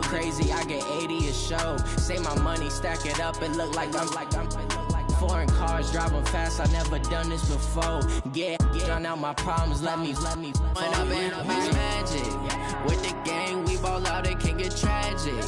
crazy, I get 80 a show. Say my money, stack it up, and look like I'm foreign cars, driving fast, I never done this before. Get on out my problems, let me When I've been magic. With the gang, we ball out, it can get tragic.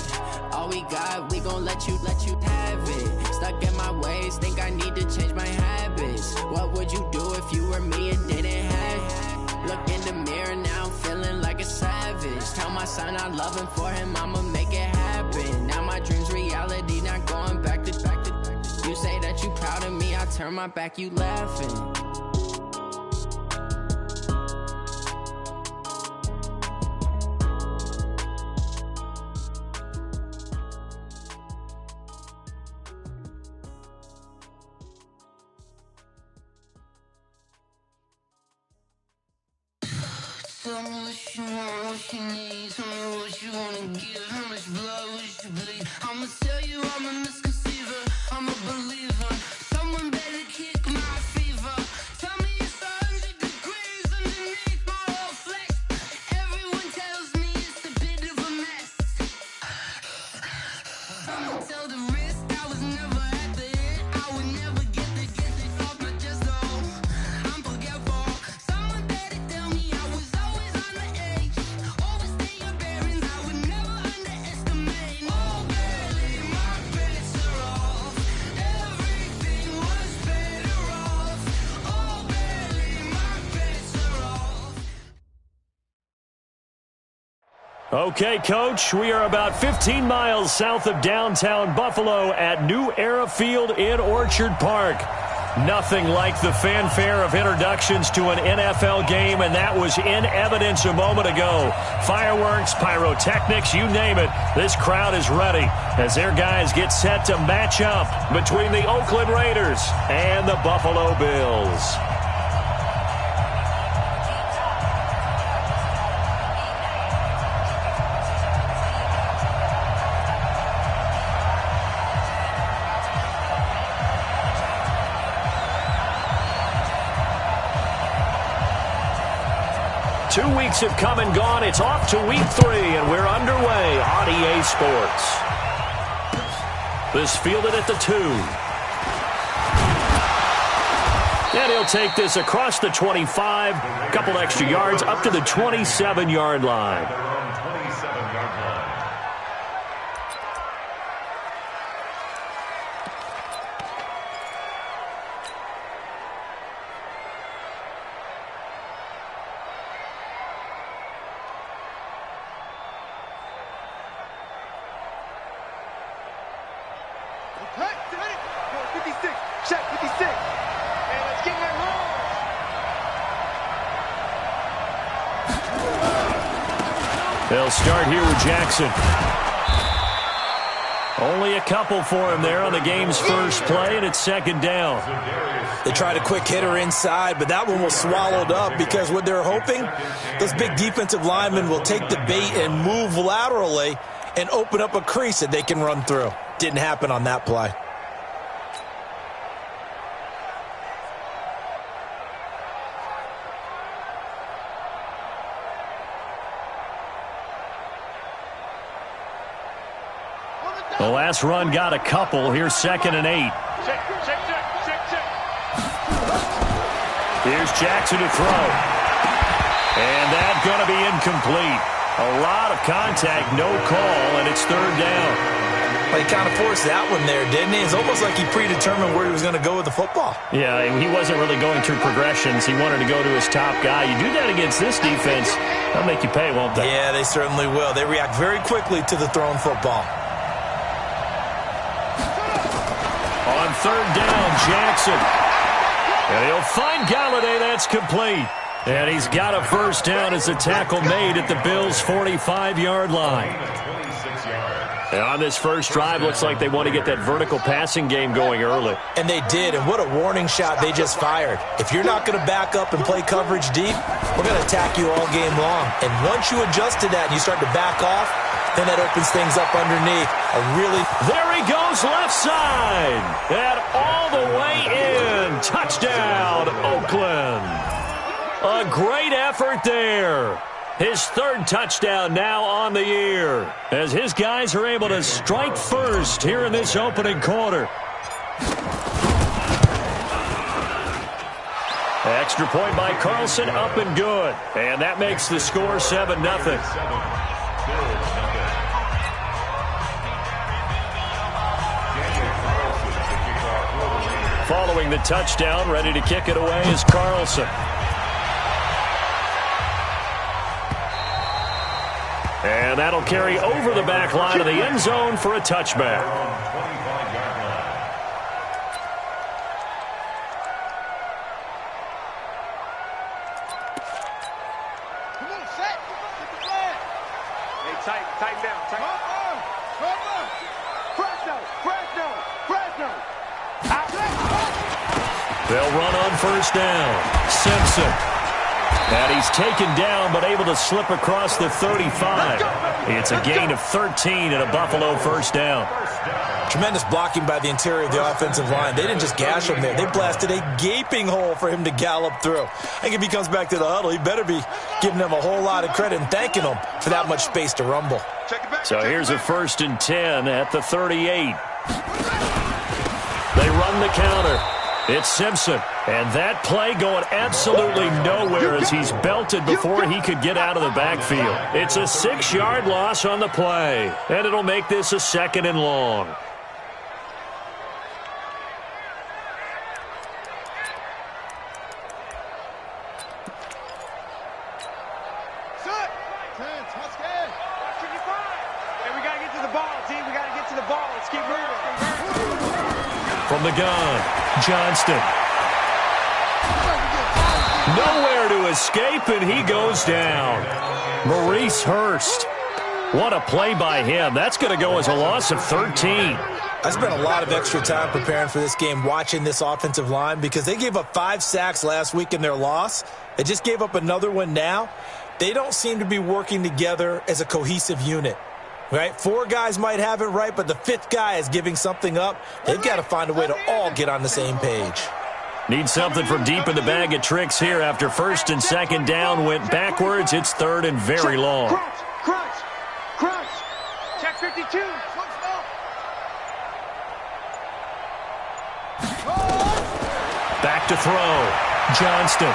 All we got, we gon' let you have it. Stuck in my ways, think I need to change my habits. What would you do if you were me and didn't have it? Look in the mirror now, I'm feeling like a savage. Tell my son I love him, for him I'ma make it happen. Now my dream's reality, not going back to. You say that you proud of me, I turn my back, you laughing. Tell me what you want, what you need. Tell me what you wanna give. How much blood would you bleed? I'ma tell you I'm a misconceiver, I'm a believer. Someone better kick my fever. Tell me it's 100 degrees underneath my whole flesh. Everyone tells me it's a bit of a mess. I'ma tell the risk I was never at the end. I would never get it off my chest though. I'm forgetful. Someone better tell me I was always on the edge. Overstay your bearings, I would never underestimate. Oh barely, my bets are off. Everything was better off. Oh barely, my bets are off. Okay, Coach, we are about 15 miles south of downtown Buffalo at New Era Field in Orchard Park. Nothing like the fanfare of introductions to an NFL game, and that was in evidence a moment ago. Fireworks, pyrotechnics, you name it. This crowd is ready as their guys get set to match up between the Oakland Raiders and the Buffalo Bills. 2 weeks have come and gone. It's off to week 3, and we're underway on EA Sports. This fielded at the 2. And he'll take this across the 25, a couple extra yards, up to the 27-yard line. They'll start here with Jackson. Only a couple for him there on the game's first play, and it's second down. They tried a quick hitter inside, but that one was swallowed up because what they're hoping, those big defensive linemen will take the bait and move laterally and open up a crease that they can run through. Didn't happen on that play. The last run got a couple. Here's 2nd and 8. Here's Jackson to throw. And that's going to be incomplete. A lot of contact, no call, and it's 3rd down. Well, he kind of forced that one there, didn't he? It's almost like he predetermined where he was going to go with the football. Yeah, he wasn't really going through progressions. He wanted to go to his top guy. You do that against this defense, they'll make you pay, won't they? Yeah, they certainly will. They react very quickly to the thrown football. On 3rd down, Jackson. And he'll find Galladay. That's complete. And he's got a first down as a tackle made at the Bills' 45-yard line. And on this first drive, looks like they want to get that vertical passing game going early. And they did, and what a warning shot they just fired. If you're not going to back up and play coverage deep, we're going to attack you all game long. And once you adjust to that and you start to back off, then that opens things up underneath. There he goes, left side. And all the way in. Touchdown, Oakland. A great effort there. His third touchdown now on the year, as his guys are able to strike first here in this opening quarter. Extra point by Carlson, up and good. And that makes the score 7-0. Following the touchdown, ready to kick it away is Carlson. And that'll carry over the back line of the end zone for a touchback. Come on, set. Get the flag. Hey, tighten down. Fresno. They'll run on first down. Simpson. And he's taken down, but able to slip across the 35. It's a gain of 13 and a Buffalo first down. Tremendous blocking by the interior of the offensive line. They didn't just gash him there. They blasted a gaping hole for him to gallop through. I think if he comes back to the huddle, he better be giving them a whole lot of credit and thanking them for that much space to rumble. So here's a 1st and 10 at the 38. They run the counter. It's Simpson, and that play going absolutely nowhere as he's belted before he could get out of the backfield. It's a 6-yard loss on the play, and it'll make this a 2nd and long. From the gun, Johnston. Nowhere to escape, and he goes down. Maurice Hurst. What a play by him. That's going to go as a loss of 13. I spent a lot of extra time preparing for this game, watching this offensive line, because they gave up 5 sacks last week in their loss. They just gave up another one now. They don't seem to be working together as a cohesive unit. Right? 4 guys might have it right, but the 5th guy is giving something up. They've got to find a way to all get on the same page. Need something from deep in the bag of tricks here after 1st and 2nd down went backwards. It's 3rd and very long. Crunch. Check 52. Back to throw. Johnston.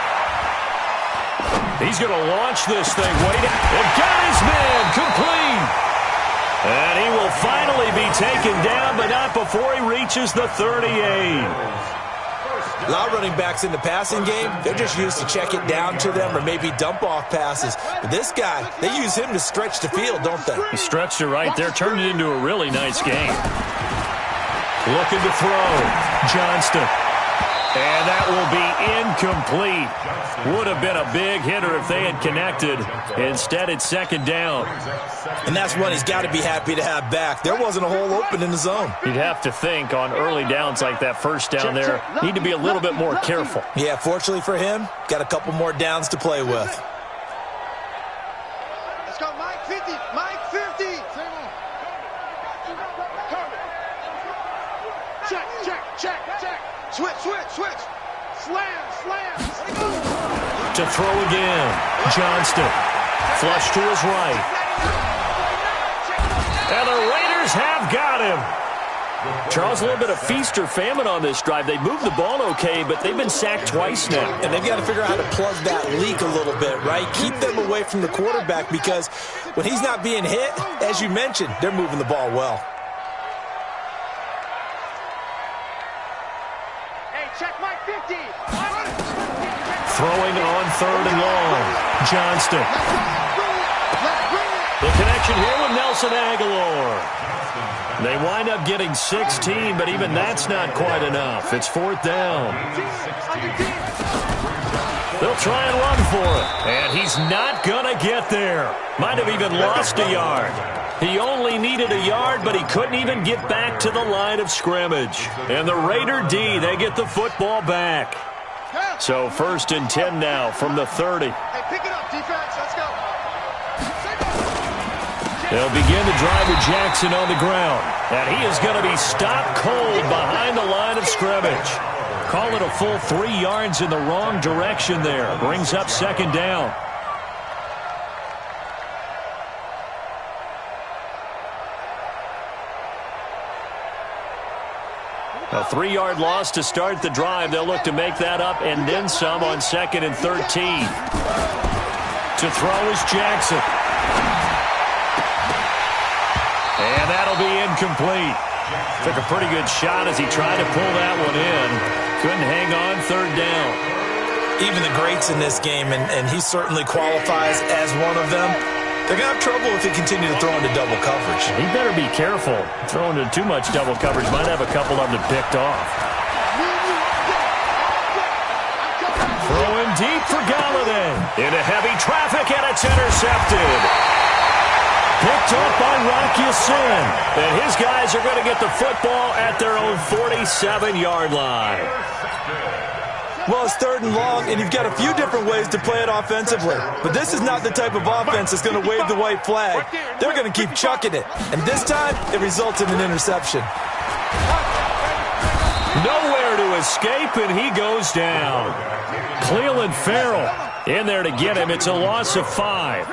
He's going to launch this thing. Wait, and got his man complete. And he will finally be taken down, but not before he reaches the 38. A lot of running backs in the passing game, they're just used to check it down to them or maybe dump-off passes. But this guy, they use him to stretch the field, don't they? He stretched it right there, turned it into a really nice game. Looking to throw. Johnston. And that will be incomplete. Would have been a big hitter if they had connected. Instead, it's 2nd down. And that's one he's got to be happy to have back. There wasn't a hole open in the zone. You'd have to think on early downs like that, first down there, need to be a little bit more careful. Yeah, fortunately for him, got a couple more downs to play with. Let's go, Mike 50. Mike 50. Check. Switch. Slam. To throw again. Johnston. Flush to his right. And the Raiders have got him. Charles, a little bit of feast or famine on this drive. They moved the ball okay, but they've been sacked twice now. And they've got to figure out how to plug that leak a little bit, right? Keep them away from the quarterback, because when he's not being hit, as you mentioned, they're moving the ball well. Check Mike 50. Throwing on 3rd and long. Johnston. The connection here with Nelson Aguilar. They wind up getting 16, but even that's not quite enough. It's 4th down. They'll try and run for it. And he's not going to get there. Might have even lost a yard. He only needed a yard, but he couldn't even get back to the line of scrimmage. And the Raider D, they get the football back. So 1st and 10 now from the 30. Hey, pick it up, defense. Let's go. They'll begin the drive with Jackson on the ground. And he is going to be stopped cold behind the line of scrimmage. Call it a full 3 yards in the wrong direction there. Brings up 2nd down. A 3-yard loss to start the drive. They'll look to make that up and then some on 2nd and 13. To throw is Jackson. And that'll be incomplete. Took a pretty good shot as he tried to pull that one in. Couldn't hang on 3rd down. Even the greats in this game, and he certainly qualifies as one of them, they're going to have trouble if they continue to throw into double coverage. He better be careful. Throwing into too much double coverage might have a couple of them picked off. Throwing deep for Galladay. Into heavy traffic, and it's intercepted. Picked up by Rocky Sin. And his guys are going to get the football at their own 47-yard line. Well, it's 3rd and long, and you've got a few different ways to play it offensively. But this is not the type of offense that's going to wave the white flag. They're going to keep chucking it. And this time, it results in an interception. Nowhere to escape, and he goes down. Cleveland Farrell in there to get him. It's a loss of 5.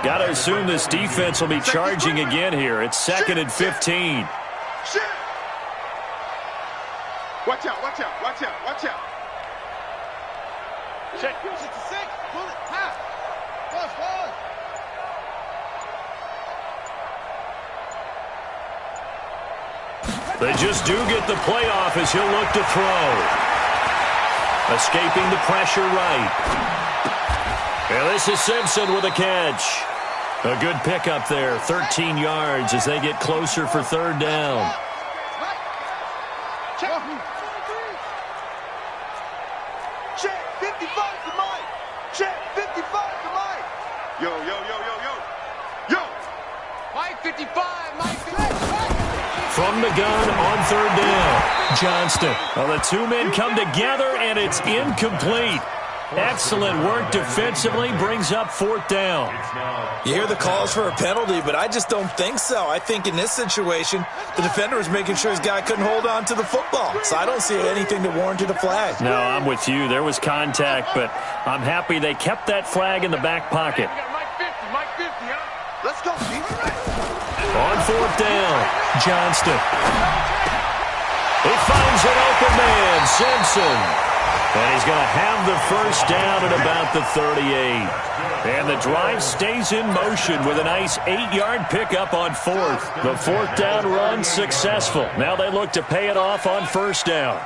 Got to assume this defense will be charging again here. It's 2nd and 15. Watch out, watch out, watch out, watch out. Check. 66, pull it, half. Pause. They just do get the playoff as he'll look to throw. Escaping the pressure right. And this is Simpson with a catch. A good pickup there, 13 yards as they get closer for 3rd down. Check, 55 to Mike. Check, 55 to Mike. Yo, yo, yo, yo, yo. Yo. Mike 55, Mike 55. From the gun on 3rd down. Johnston. Well, the two men come together, and it's incomplete. Excellent work defensively, brings up 4th down. You hear the calls for a penalty, but I just don't think so. I think in this situation, the defender was making sure his guy couldn't hold on to the football. So I don't see anything that warranted a flag. No, I'm with you. There was contact, but I'm happy they kept that flag in the back pocket. Mike 50, huh? Let's go, Steve. On 4th down, Johnston. He finds an open man, Simpson. And he's going to have the 1st down at about the 38. And the drive stays in motion with a nice 8-yard pickup on 4th. The 4th down run successful. Now they look to pay it off on 1st down.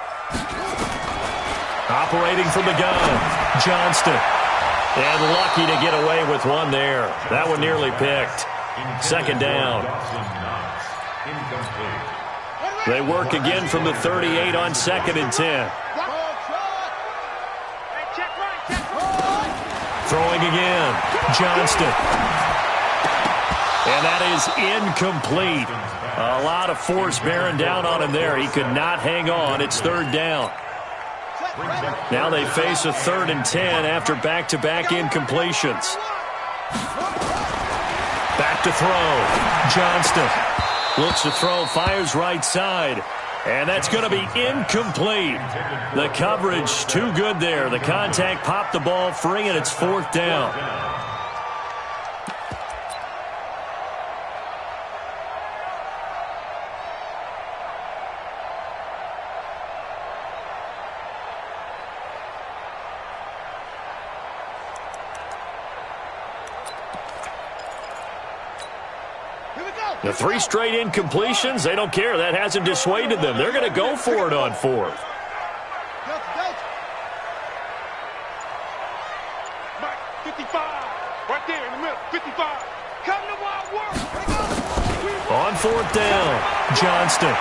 Operating from the gun, Johnston. And lucky to get away with one there. That one nearly picked. 2nd down. They work again from the 38 on 2nd and 10. Throwing again, Johnston. And that is incomplete. A lot of force bearing down on him there. He could not hang on. It's 3rd down. Now they face a 3rd and 10 after back-to-back incompletions. Back to throw. Johnston looks to throw, fires right side. And that's going to be incomplete. The coverage too good there. The contact popped the ball free, and it's 4th down. The 3 straight incompletions, they don't care. That hasn't dissuaded them. They're going to go for it on 4th. Mike 55, right there in the middle, 55. Come to wild work. On 4th down, Johnston.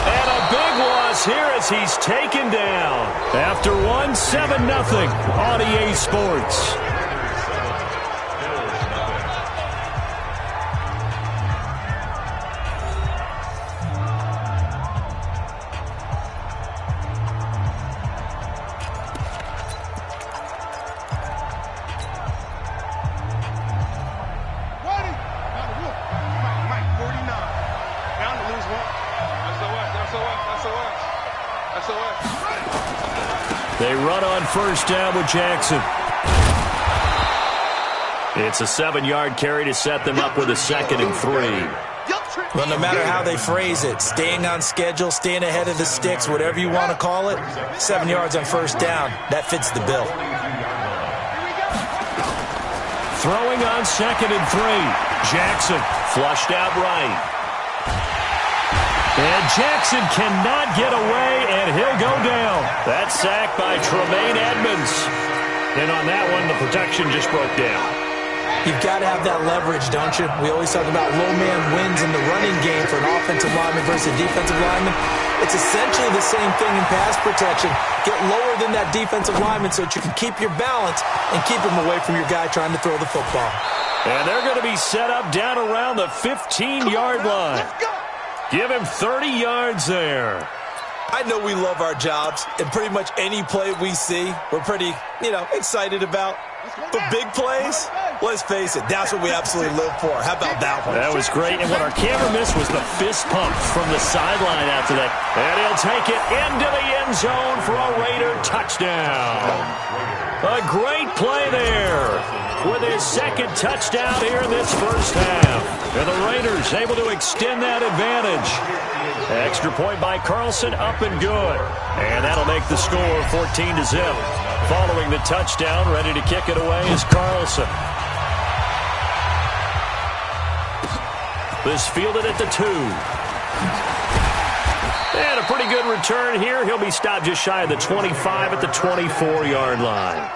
And a big loss here as he's taken down. After 7-0 on EA Sports. They run on 1st down with Jackson. It's a 7-yard carry to set them up with a 2nd and 3. Well, no matter how they phrase it, staying on schedule, staying ahead of the sticks, whatever you want to call it, 7 yards on first down, that fits the bill. Throwing on 2nd and 3. Jackson flushed out right. And Jackson cannot get away, and he'll go down. That sack by Tremaine Edmonds. And on that one, the protection just broke down. You've got to have that leverage, don't you? We always talk about low man wins in the running game for an offensive lineman versus a defensive lineman. It's essentially the same thing in pass protection. Get lower than that defensive lineman so that you can keep your balance and keep him away from your guy trying to throw the football. And they're going to be set up down around the 15-yard line. Give him 30 yards there. I know we love our jobs, and pretty much any play we see, we're pretty, excited about. But big plays, let's face it, that's what we absolutely live for. How about that one? That was great, and what our camera missed was the fist pump from the sideline after that. And he'll take it into the end zone for a Raider touchdown. A great play there with his second touchdown here in this first half. And the Raiders able to extend that advantage. Extra point by Carlson, up and good. And that'll make the score 14-0. Following the touchdown, ready to kick it away is Carlson. This fielded at the 2. And a pretty good return here. He'll be stopped just shy of the 25 at the 24-yard line.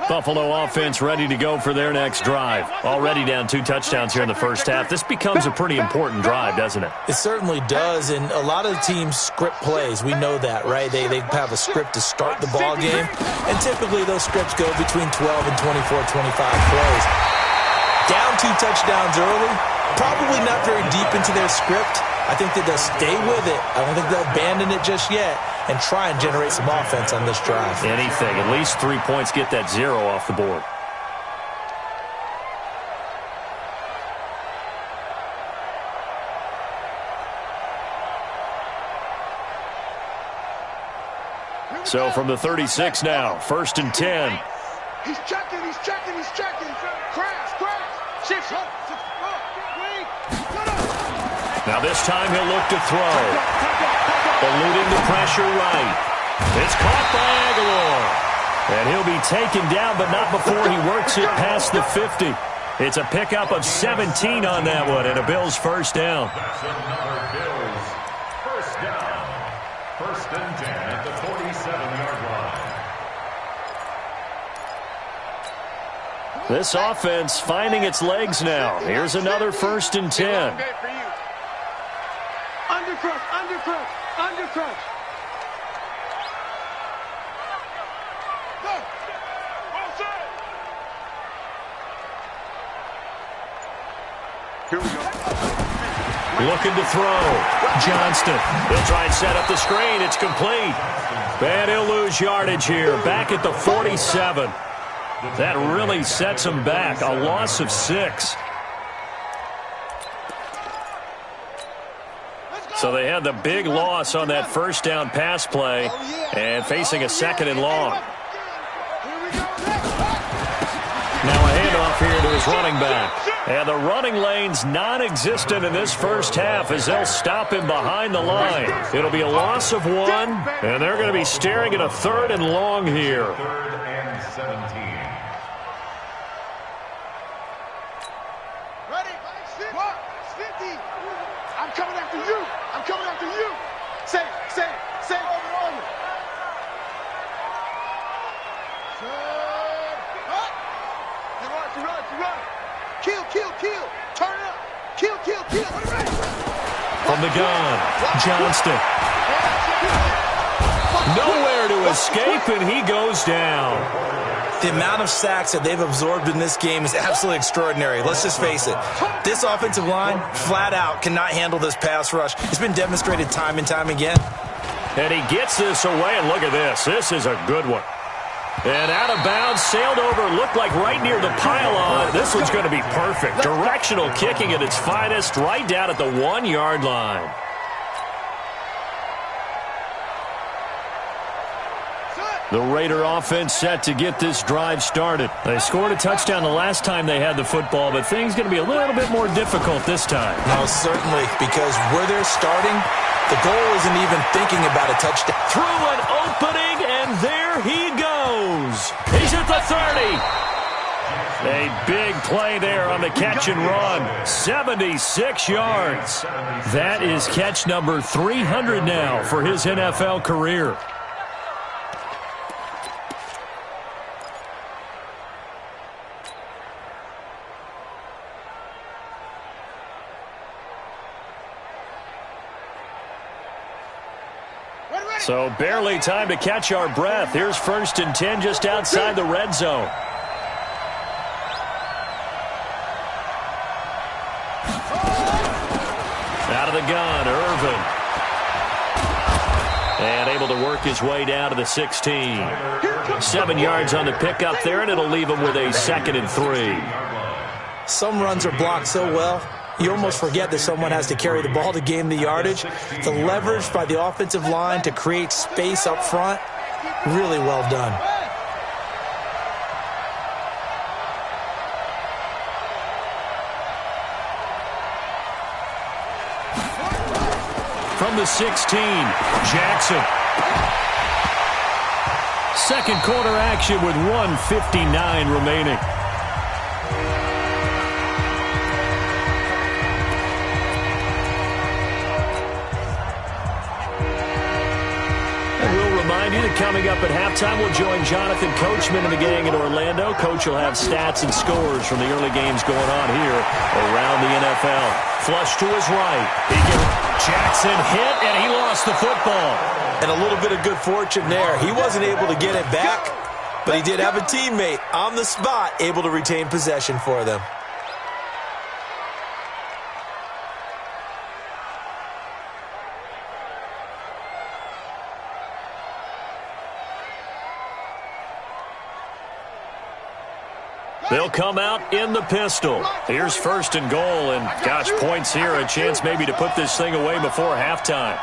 Buffalo offense ready to go for their next drive. Already down 2 touchdowns here in the first half. This becomes a pretty important drive, doesn't it? It certainly does, and a lot of the teams script plays. We know that, right? They have a script to start the ball game, and typically those scripts go between 12 and 24, 25 plays. Down 2 touchdowns early, probably not very deep into their script. I think that they'll stay with it. I don't think they'll abandon it just yet and try and generate some offense on this drive. Anything. At least 3 points, get that 0 off the board. So from the 36 now, 1st and 10. He's checking. Crash. Shift. Now this time he'll look to throw. Eluding the pressure right. It's caught by Aguilar. And he'll be taken down, but not before he works it past the 50. It's a pickup of 17 on that one, and a Bills first down. First down. 1st and 10 at the 47-yard line. This offense finding its legs now. Here's another 1st and 10. Undercrush. Go. Here we go. Looking to throw. Johnston. He'll try and set up the screen. It's complete. And he'll lose yardage here. Back at the 47. That really sets him back. A loss of 6. So they had the big loss on that first down pass play and facing a 2nd and long. Now a handoff here to his running back. And the running lane's non-existent in this first half as they'll stop him behind the line. It'll be a loss of 1, and they're going to be staring at a 3rd and long here. 3rd and 17. Ready? 50. I'm coming after you. Say. Run. Kill. Turn it up. Kill. From the gun, Johnston. Nowhere to to escape, and he goes down. The amount of sacks that they've absorbed in this game is absolutely extraordinary. Let's just face it. This offensive line, flat out, cannot handle this pass rush. It's been demonstrated time and time again. And he gets this away, and look at this. This is a good one. And out of bounds, sailed over, looked like right near the pylon. This one's going to be perfect. Directional kicking at its finest, right down at the 1-yard line. The Raider offense set to get this drive started. They scored a touchdown the last time they had the football, but things going to be a little bit more difficult this time. No, certainly, because where they're starting, the goal isn't even thinking about a touchdown. Through an opening, and there he goes. He's at the 30. A big play there on the catch and run. 76 yards. That is catch number 300 now for his NFL career. So barely time to catch our breath. Here's 1st and 10 just outside the red zone. Out of the gun, Irvin. And able to work his way down to the 16. 7 yards on the pickup there, and it'll leave him with a 2nd and 3. Some runs are blocked so well, you almost forget that someone has to carry the ball to gain the yardage. The leverage by the offensive line to create space up front, really well done. From the 16, Jackson. Second quarter action with 1:59 remaining. Coming up at halftime, we'll join Jonathan Coachman and the gang in Orlando. Coach will have stats and scores from the early games going on here around the NFL. Flush to his right. Jackson hit, and he lost the football. And a little bit of good fortune there. He wasn't able to get it back, but he did have a teammate on the spot able to retain possession for them. They'll come out in the pistol. Here's 1st and goal, and gosh, points here, a chance maybe to put this thing away before halftime.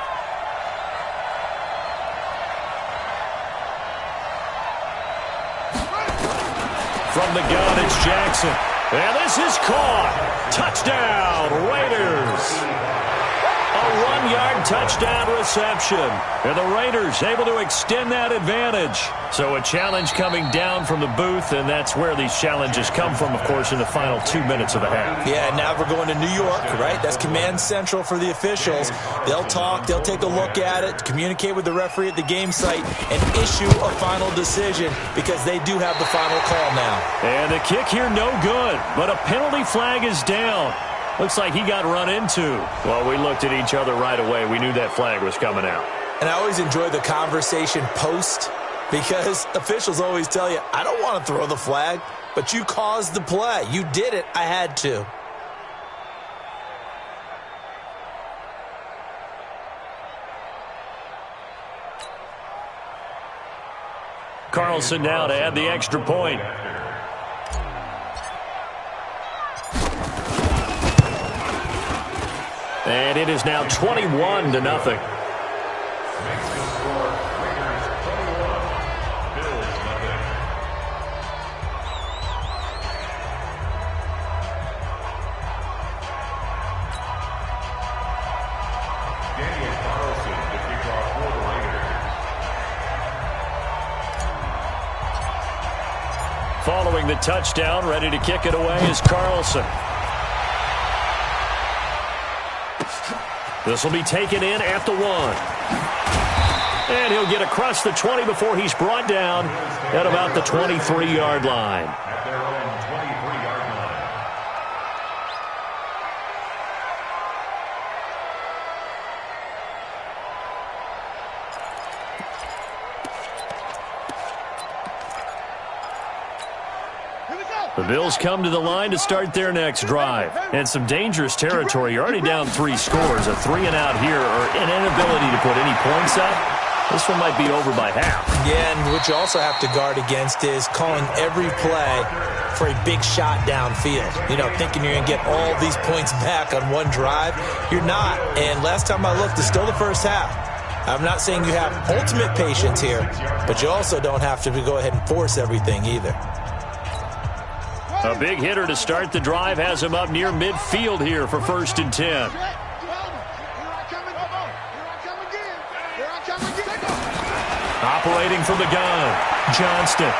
From the gun, it's Jackson. And this is caught. Touchdown, Raiders. A 1-yard touchdown reception. And the Raiders able to extend that advantage. So a challenge coming down from the booth, and that's where these challenges come from, of course, in the final 2 minutes of the half. Yeah, now we're going to New York, right? That's command central for the officials. They'll talk, they'll take a look at it, communicate with the referee at the game site, and issue a final decision because they do have the final call now. And the kick here no good, but a penalty flag is down. Looks like he got run into. Well, we looked at each other right away. We knew that flag was coming out. And I always enjoy the conversation post because officials always tell you, I don't want to throw the flag, but you caused the play. You did it. I had to. Carlson now to add the extra point. And it is now 21-0. Following the touchdown, ready to kick it away is Carlson. This will be taken in at the 1. And he'll get across the 20 before he's brought down at about the 23-yard line. At their own 23-yard line. The Bills come to the line to start their next drive. And some dangerous territory. You're already down 3 scores. A 3-and-out here or an inability to put any points up. This one might be over by half. Yeah, and what you also have to guard against is calling every play for a big shot downfield. You know, thinking you're going to get all these points back on one drive. You're not. And last time I looked, it's still the first half. I'm not saying you have ultimate patience here, but you also don't have to go ahead and force everything either. A big hitter to start the drive has him up near midfield here for 1st and 10. Operating from the gun, Johnston.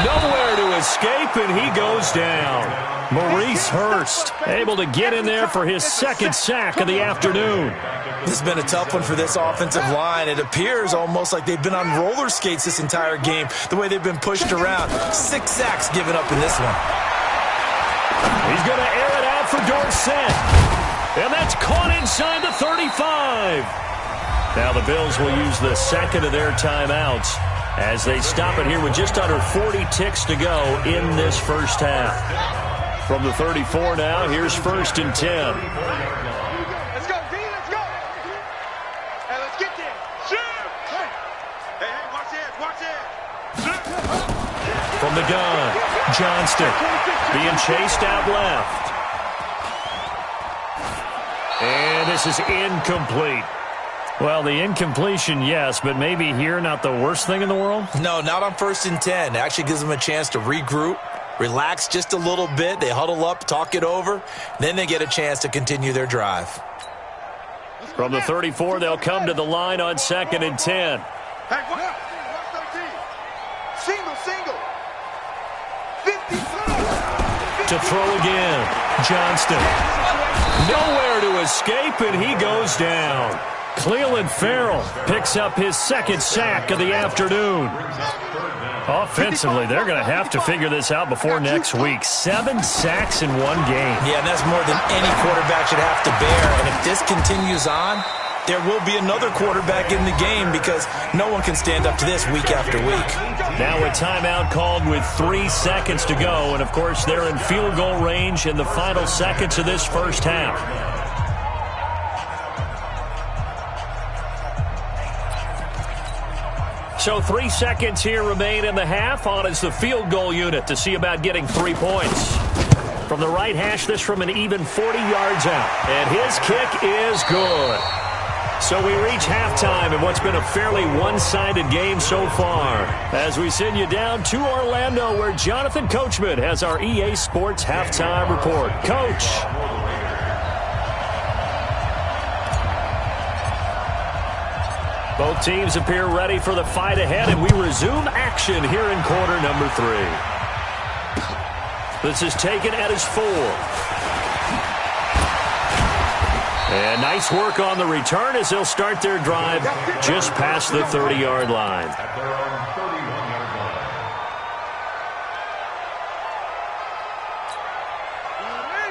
Nowhere to escape, and he goes down. Maurice Hurst able to get in there for his 2nd sack of the afternoon. This has been a tough one for this offensive line. It appears almost like they've been on roller skates this entire game, the way they've been pushed around. 6 sacks given up in this one. He's going to air it out for Dorsett. And that's caught inside the 35. Now the Bills will use the 2nd of their timeouts as they stop it here with just under 40 ticks to go in this first half. From the 34 now, here's 1st and 10. From the gun, Johnston being chased out left. And this is incomplete. Well, the incompletion, yes, but maybe here not the worst thing in the world? No, not on 1st and 10. It actually gives them a chance to regroup, relax just a little bit. They huddle up, talk it over. Then they get a chance to continue their drive. From the 34, they'll come to the line on 2nd and 10. Single. To throw again, Johnston. Nowhere to escape, and he goes down. Cleveland Farrell picks up his 2nd sack of the afternoon. Offensively, they're going to have to figure this out before next week. 7 sacks in one game. Yeah, and that's more than any quarterback should have to bear. And if this continues on, there will be another quarterback in the game because no one can stand up to this week after week. Now a timeout called with 3 seconds to go. And, of course, they're in field goal range in the final seconds of this first half. So 3 seconds here remain in the half. On is the field goal unit to see about getting 3 points. From the right hash, this from an even 40 yards out. And his kick is good. So we reach halftime in what's been a fairly one-sided game so far. As we send you down to Orlando, where Jonathan Coachman has our EA Sports Halftime Report. Coach. Both teams appear ready for the fight ahead, and we resume action here in quarter number 3. This is taken at his 4. And nice work on the return as they'll start their drive just past the 30-yard line.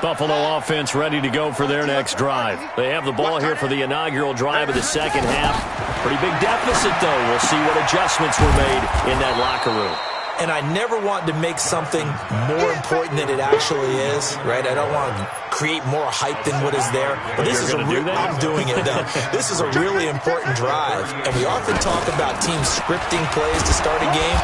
Buffalo offense ready to go for their next drive. They have the ball here for the inaugural drive of the second half. Pretty big deficit, though. We'll see what adjustments were made in that locker room. And I never want to make something more important than it actually is, right? I don't want to create more hype than what is there. But this is I'm doing it, though. This is a really important drive. And we often talk about teams scripting plays to start a game.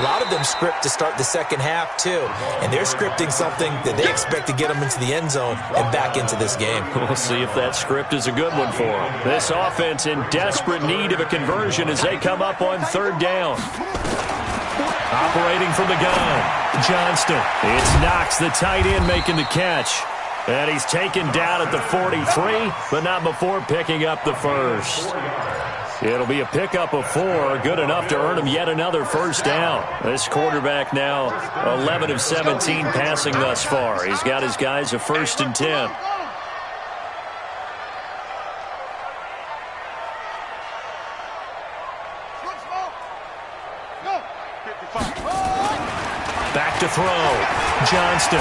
A lot of them script to start the second half, too. And they're scripting something that they expect to get them into the end zone and back into this game. We'll see if that script is a good one for them. This offense in desperate need of a conversion as they come up on 3rd down. Operating from the gun, Johnston. It's Knox, the tight end, making the catch. And he's taken down at the 43, but not before picking up the first. It'll be a pickup of 4, good enough to earn him yet another first down. This quarterback now 11 of 17 passing thus far. He's got his guys a 1st and 10. Back to throw. Johnston.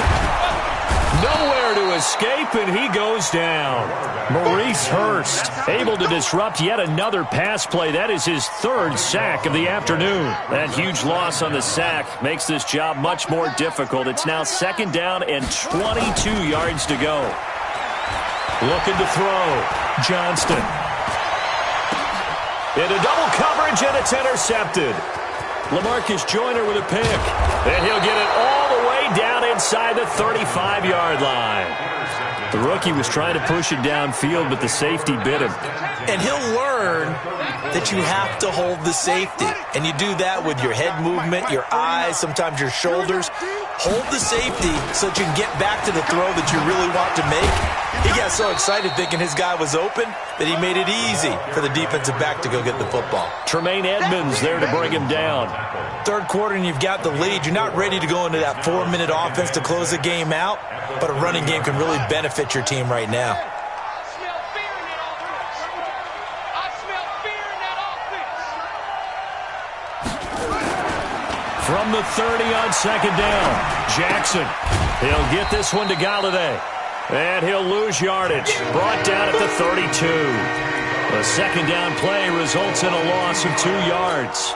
Nowhere to escape, and he goes down. Maurice Hurst able to disrupt yet another pass play. That is his third sack of the afternoon. That huge loss on the sack makes this job much more difficult. It's now 2nd down and 22 yards to go. Looking to throw. Johnston. Into double coverage, and it's intercepted. LaMarcus Joyner with a pick. And he'll get it all the way down inside the 35-yard line. The rookie was trying to push it downfield, but the safety bit him. And he'll learn that you have to hold the safety. And you do that with your head movement, your eyes, sometimes your shoulders. Hold the safety so that you can get back to the throw that you really want to make. He got so excited thinking his guy was open that he made it easy for the defensive back to go get the football. Tremaine Edmonds there to bring him down. Third quarter and you've got the lead. You're not ready to go into that 4-minute offense to close the game out, but a running game can really benefit your team right now. From the 30 on 2nd down, Jackson. He'll get this one to Galladay. And he'll lose yardage. Brought down at the 32. A 2nd down play results in a loss of 2 yards.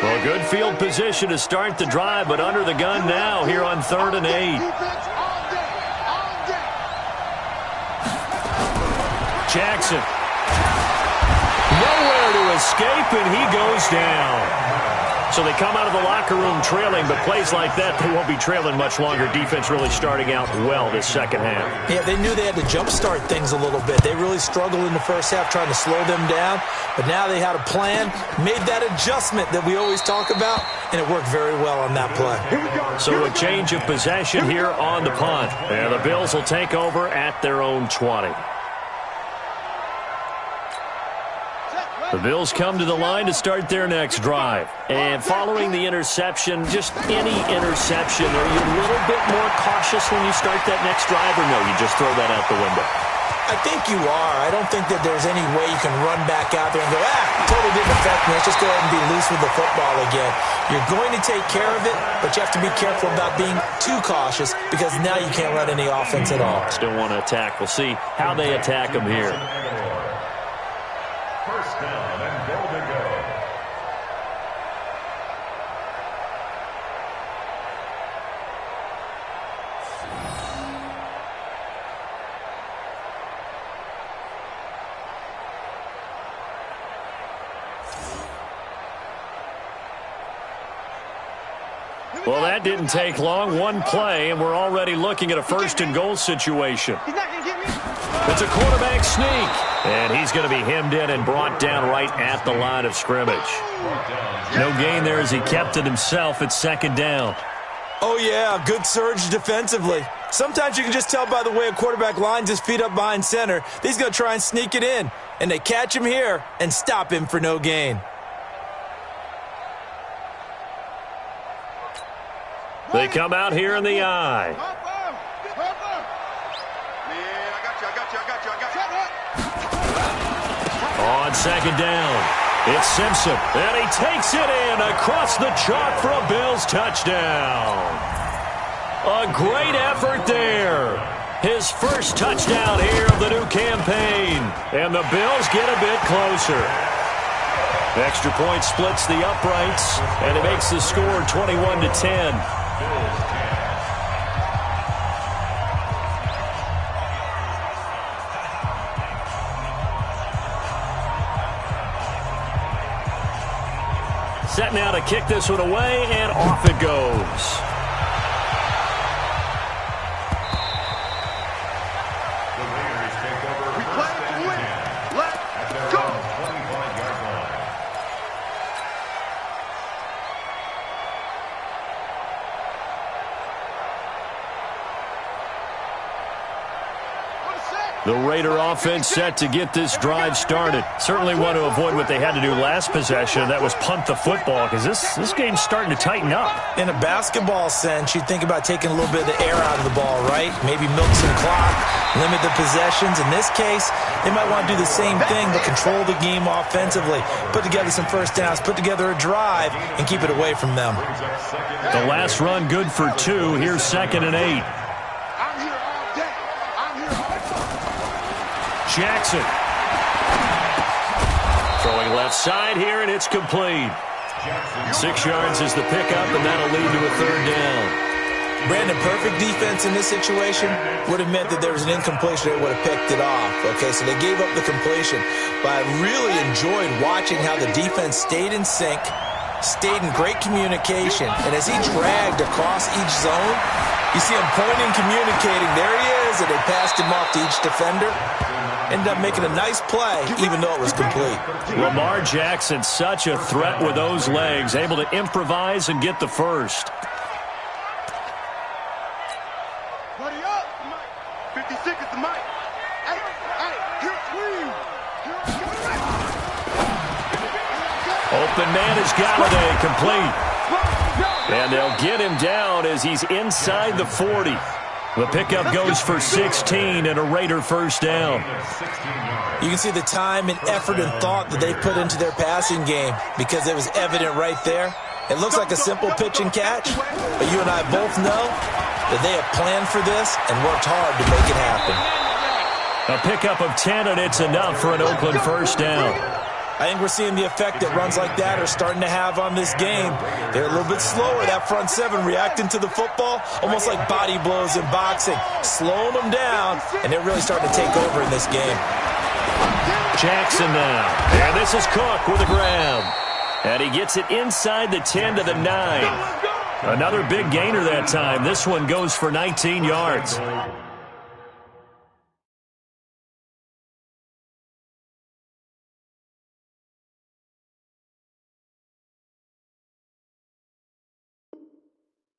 Well, good field position to start the drive, but under the gun now here on 3rd and 8. Jackson. Nowhere to escape, and he goes down. So they come out of the locker room trailing, but plays like that, they won't be trailing much longer. Defense really starting out well this second half. Yeah, they knew they had to jumpstart things a little bit. They really struggled in the first half trying to slow them down, but now they had a plan, made that adjustment that we always talk about, and it worked very well on that play. So a change of possession here on the punt. And the Bills will take over at their own 20. The Bills come to the line to start their next drive. And following the interception, just any interception, are you a little bit more cautious when you start that next drive, or no, you just throw that out the window? I think you are. I don't think that there's any way you can run back out there and go, totally didn't affect me. Let's just go ahead and be loose with the football again. You're going to take care of it, but you have to be careful about being too cautious because now you can't run any offense at all. Still want to attack. We'll see how they attack them here. First down and goal to go. Well, that didn't take long. One play, and we're already looking at a 1st and goal situation. It's a quarterback sneak, and he's going to be hemmed in and brought down right at the line of scrimmage. No gain there as he kept it himself at 2nd down. Oh, yeah, good surge defensively. Sometimes you can just tell by the way a quarterback lines his feet up behind center. He's going to try and sneak it in, and they catch him here and stop him for no gain. They come out here in the eye. On 2nd down, it's Simpson, and he takes it in across the chalk for a Bills touchdown. A great effort there. His first touchdown here of the new campaign, and the Bills get a bit closer. Extra point splits the uprights, and it makes the score 21-10. Set now to kick this one away, and off it goes. The Raiders take over. We play to win. Let's go. 25-yard line. What a set. The Raider offense set to get this drive started. Certainly want to avoid what they had to do last possession. That was punt the football, because this game's starting to tighten up. In a basketball sense, you think about taking a little bit of the air out of the ball, right? Maybe milk some clock, limit the possessions. In this case, they might want to do the same thing, but control the game offensively. Put together some first downs, put together a drive, and keep it away from them. The last run good for 2. Here's 2nd and 8. Jackson. Throwing left side here, and it's complete. 6 yards is the pickup, and that'll lead to a 3rd down. Brandon, perfect defense in this situation would have meant that there was an incompletion that would have picked it off. Okay, so they gave up the completion. But I really enjoyed watching how the defense stayed in sync, stayed in great communication. And as he dragged across each zone, you see him pointing, communicating. There he is, and they passed him off to each defender. Ended up making a nice play, even though it was complete. Lamar Jackson, such a threat with those legs, able to improvise and get the first. Buddy up, 56 is the mic. Hey, Open man is Galladay, complete. And they'll get him down as he's inside the 40. The pickup goes for 16 and a Raider first down. You can see the time and effort and thought that they put into their passing game because it was evident right there. It looks like a simple pitch and catch, but you and I both know that they have planned for this and worked hard to make it happen. A pickup of 10, and it's enough for an Oakland first down. I think we're seeing the effect that runs like that are starting to have on this game. They're a little bit slower, that front seven, reacting to the football, almost like body blows in boxing, slowing them down, and they're really starting to take over in this game. Jackson now, and this is Cook with a grab. And he gets it inside the 10 to the 9. Another big gainer that time. This one goes for 19 yards.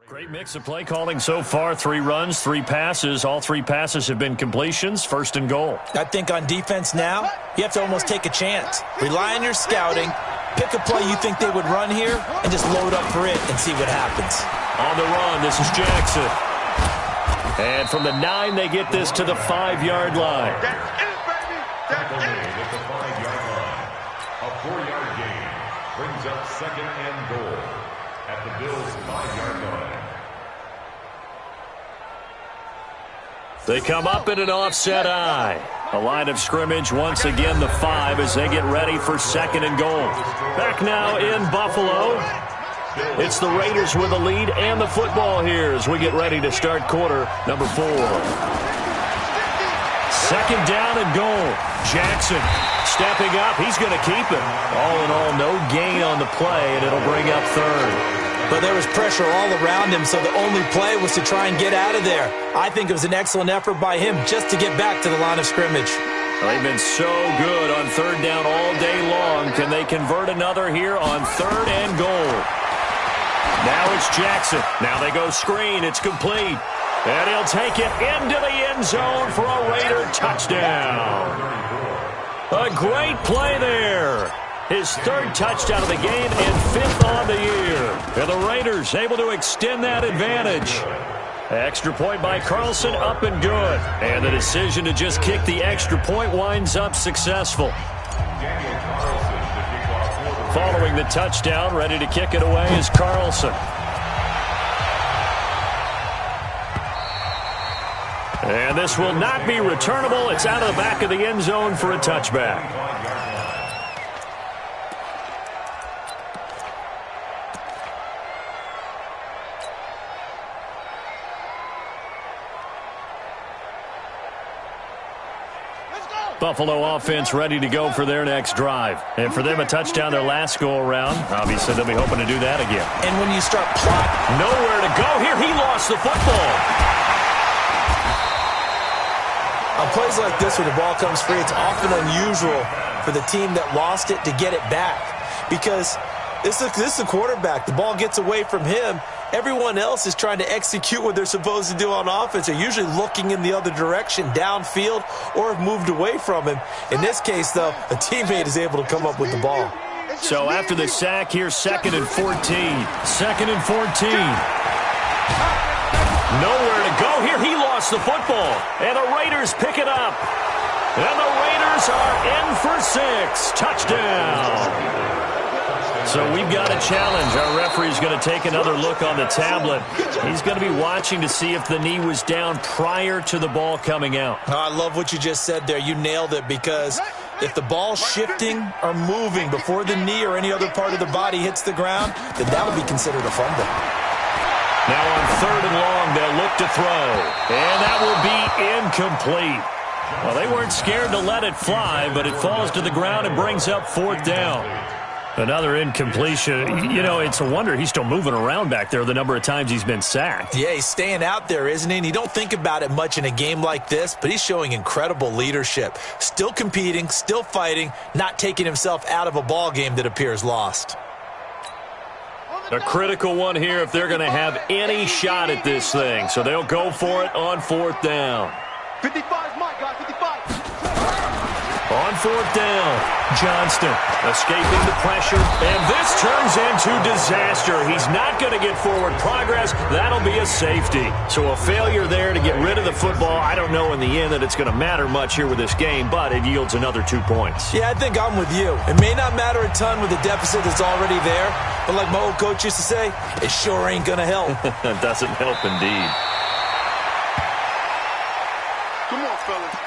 Great mix of play calling so far. 3 runs, 3 passes. All 3 passes have been completions. 1st and goal. I think on defense now, you have to almost take a chance. Rely on your scouting. Pick a play you think they would run here and just load up for it and see what happens. On the run, this is Jackson. And from the 9, they get this to the 5-yard line. That's it, baby. That's it. At the 5-yard line. A 4-yard gain brings up 2nd and goal at the Bills' 5-yard line. They come up in an offset eye. A line of scrimmage once again the 5 as they get ready for 2nd and goal. Back now in Buffalo. It's the Raiders with the lead and the football here as we get ready to start quarter number 4. 2nd down and goal. Jackson stepping up. He's going to keep it. All in all, no gain on the play, and it'll bring up 3rd. But there was pressure all around him, so the only play was to try and get out of there. I think it was an excellent effort by him just to get back to the line of scrimmage. They've been so good on 3rd down all day long. Can they convert another here on 3rd and goal? Now it's Jackson. Now they go screen. It's complete. And he'll take it into the end zone for a Raider touchdown. A great play there. His 3rd touchdown of the game and 5th on the year. And the Raiders able to extend that advantage. Extra point by Carlson, up and good. And the decision to just kick the extra point winds up successful. Following the touchdown, ready to kick it away is Carlson. And this will not be returnable. It's out of the back of the end zone for a touchback. Buffalo offense ready to go for their next drive. And for them, a touchdown their last go-around. Obviously, they'll be hoping to do that again. And when you start plotting... Nowhere to go here. He lost the football. On plays like this where the ball comes free, it's often unusual for the team that lost it to get it back. Because this is a quarterback. The ball gets away from him, everyone else is trying to execute what they're supposed to do on offense. They're usually looking in the other direction, downfield, or have moved away from him. In this case, though, a teammate is able to come up with the ball. So after the sack, here's 2nd and 14. 2nd and 14. Nowhere to go here. He lost the football. And the Raiders pick it up. And the Raiders are in for 6. Touchdown. So we've got a challenge. Our referee's going to take another look on the tablet. He's going to be watching to see if the knee was down prior to the ball coming out. Oh, I love what you just said there. You nailed it, because if the ball's shifting or moving before the knee or any other part of the body hits the ground, then that would be considered a fumble. Now on 3rd and long, they'll look to throw. And that will be incomplete. Well, they weren't scared to let it fly, but it falls to the ground and brings up 4th down. Another incompletion. You know, it's a wonder he's still moving around back there the number of times he's been sacked. Yeah, he's staying out there, isn't he? And you don't think about it much in a game like this, but he's showing incredible leadership. Still competing, still fighting, not taking himself out of a ball game that appears lost. A critical one here if they're going to have any shot at this thing. So they'll go for it on 4th down. 55's my guy, 55. On 4th down, Johnston escaping the pressure, and this turns into disaster. He's not going to get forward progress. That'll be a safety. So a failure there to get rid of the football. I don't know in the end that it's going to matter much here with this game, but it yields another 2 points. Yeah, I think I'm with you. It may not matter a ton with the deficit that's already there, but like my old coach used to say, it sure ain't going to help. It doesn't help indeed. Come on, fellas.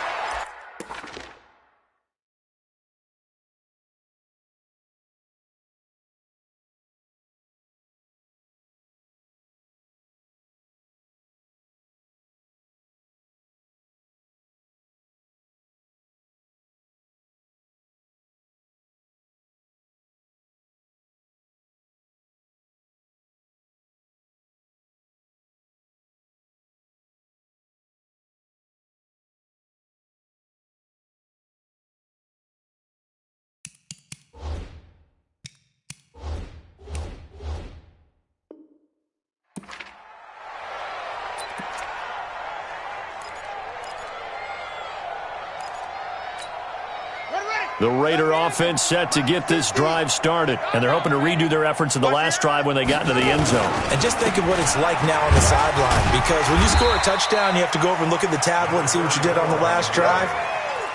The Raider offense set to get this drive started, and they're hoping to redo their efforts in the last drive when they got into the end zone. And just think of what it's like now on the sideline, because when you score a touchdown, you have to go over and look at the tablet and see what you did on the last drive.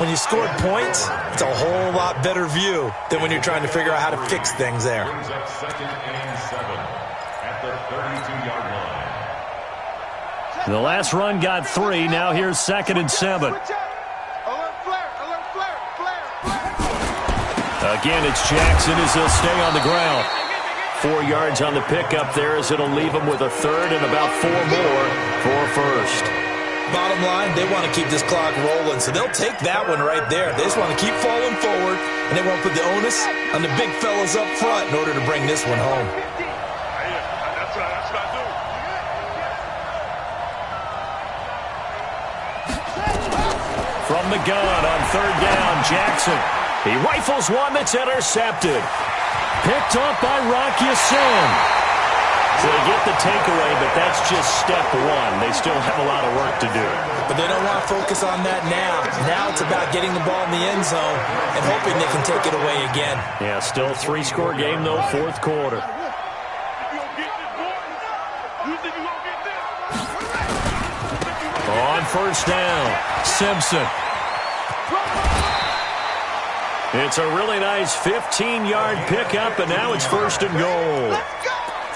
When you scored points, it's a whole lot better view than when you're trying to figure out how to fix things there. Brings up 2nd and 7 at the 32-yard line. The last run got 3. Now here's 2nd and 7. Again, it's Jackson as he'll stay on the ground. 4 yards on the pickup there as it'll leave him with a 3rd and about 4 more for a 1st. Bottom line, they want to keep this clock rolling, so they'll take that one right there. They just want to keep falling forward, and they won't put the onus on the big fellas up front in order to bring this one home. That's what I do. From the gun on 3rd down, Jackson. He rifles one that's intercepted. Picked up by Rock Ya-Sin. So they get the takeaway, but that's just step 1. They still have a lot of work to do. But they don't want to focus on that now. Now it's about getting the ball in the end zone and hoping they can take it away again. Yeah, still a 3-score game, though, 4th quarter. On 1st down, Simpson. It's a really nice 15-yard pickup, and now it's 1st and goal.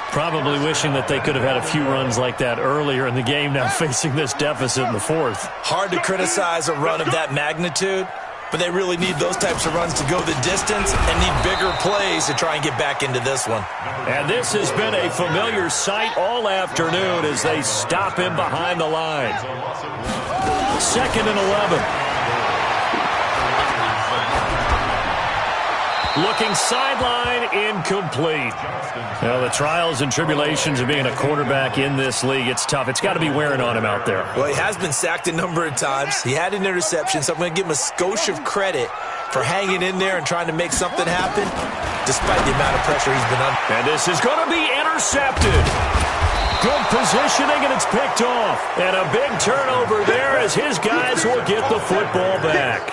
Probably wishing that they could have had a few runs like that earlier in the game, now facing this deficit in the 4th. Hard to criticize a run of that magnitude, but they really need those types of runs to go the distance and need bigger plays to try and get back into this one. And this has been a familiar sight all afternoon as they stop him behind the line. 2nd and 11. Looking sideline, incomplete. Well, the trials and tribulations of being a quarterback in this league, it's tough. It's got to be wearing on him out there. Well, he has been sacked a number of times. He had an interception, so I'm going to give him a skosh of credit for hanging in there and trying to make something happen, despite the amount of pressure he's been under. And this is going to be intercepted. Good positioning, and it's picked off. And a big turnover there as his guys will get the football back.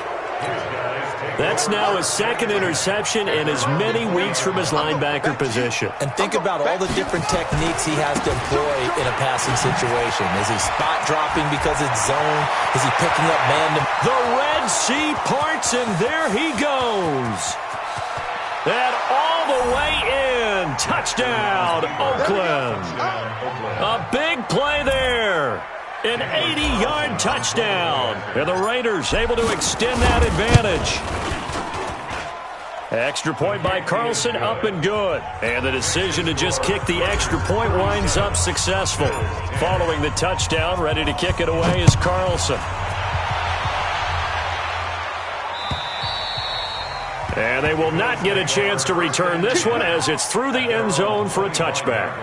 That's now his second interception in as many weeks from his linebacker position. And think about all the different techniques he has to employ in a passing situation. Is he spot dropping because it's zone? Is he picking up man? The Red Sea parts, and there he goes. And all the way in. Touchdown, Oakland. A big play there. An 80-yard touchdown. And the Raiders able to extend that advantage. Extra point by Carlson, up and good. And the decision to just kick the extra point winds up successful. Following the touchdown, ready to kick it away is Carlson. And they will not get a chance to return this one as it's through the end zone for a touchback.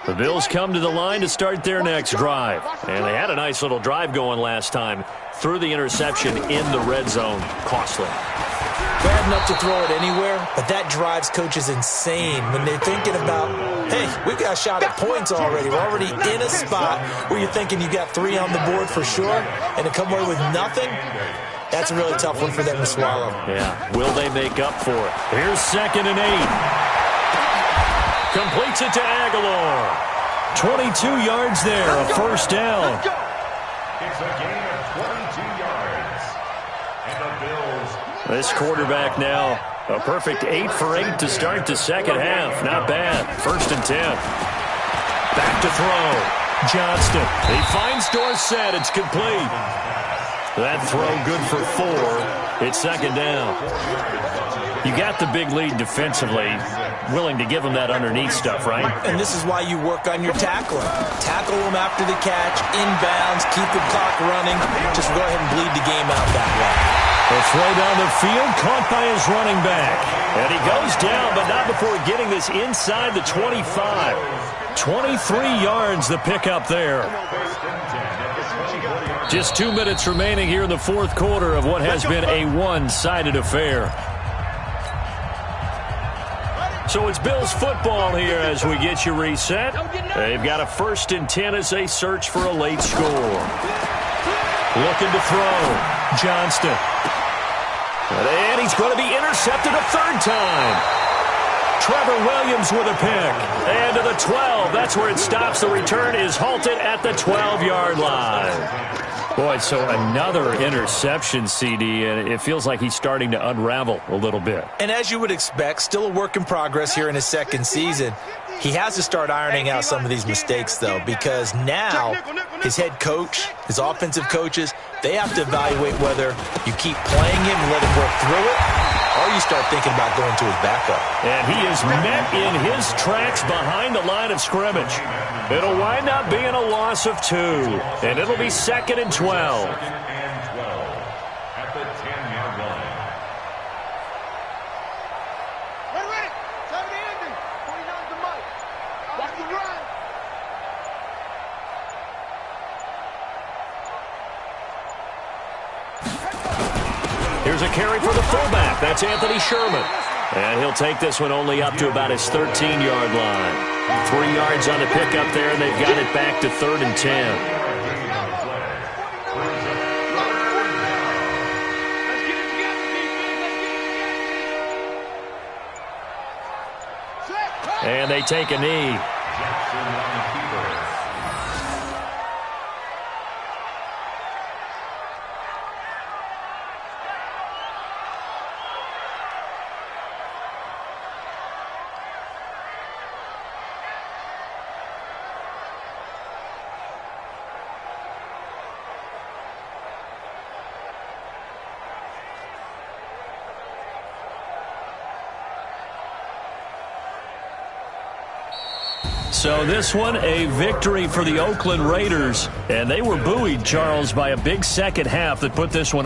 The Bills come to the line to start their next drive. And they had a nice little drive going last time. Through the interception in the red zone. Costly. Bad enough to throw it anywhere, but that drives coaches insane when they're thinking about, hey, we've got a shot at points already. We're already in a spot where you're thinking you got 3 on the board for sure, and to come away with nothing, that's a really tough one for them to swallow. Yeah, will they make up for it? Here's 2nd and 8. Completes it to Aguilar. 22 yards there, a first down. It's a gain of 22 yards. And the Bills. This quarterback now, a perfect 8 for 8 to start the second half. Not bad. 1st and 10. Back to throw. Johnston. He finds Dorsett. It's complete. That throw good for 4. It's 2nd down. You got the big lead defensively. Willing to give them that underneath stuff, right? And this is why you work on your tackling. Tackle them after the catch, inbounds, keep the clock running. Just go ahead and bleed the game out that way. A throw down the field, caught by his running back. And he goes down, but not before getting this inside the 25. 23 yards the pickup there. Just 2 minutes remaining here in the fourth quarter of what has been a one-sided affair. So it's Bills football here as we get you reset. They've got a 1st and 10 as they search for a late score. Looking to throw. Johnston. And he's going to be intercepted a 3rd time. Trevor Williams with a pick. And to the 12. That's where it stops. The return is halted at the 12-yard line. Boy, so another interception, CD, and it feels like he's starting to unravel a little bit. And as you would expect, still a work in progress here in his 2nd season. He has to start ironing out some of these mistakes, though, because now his head coach, his offensive coaches, they have to evaluate whether you keep playing him and let him work through it, or you start thinking about going to his backup. And he is met in his tracks behind the line of scrimmage. It'll wind up being a loss of 2, and it'll be 2nd and 12. At the 10-yard line. Ready. 70 Andy. 49 to Mike. Watch the run. Here's a carry for the fullback. That's Anthony Sherman. And he'll take this one only up to about his 13-yard line. 3 yards on the pickup there, and they've got it back to 3rd and 10. And they take a knee. So this one, a victory for the Oakland Raiders. And they were buoyed, Charles, by a big second half that put this one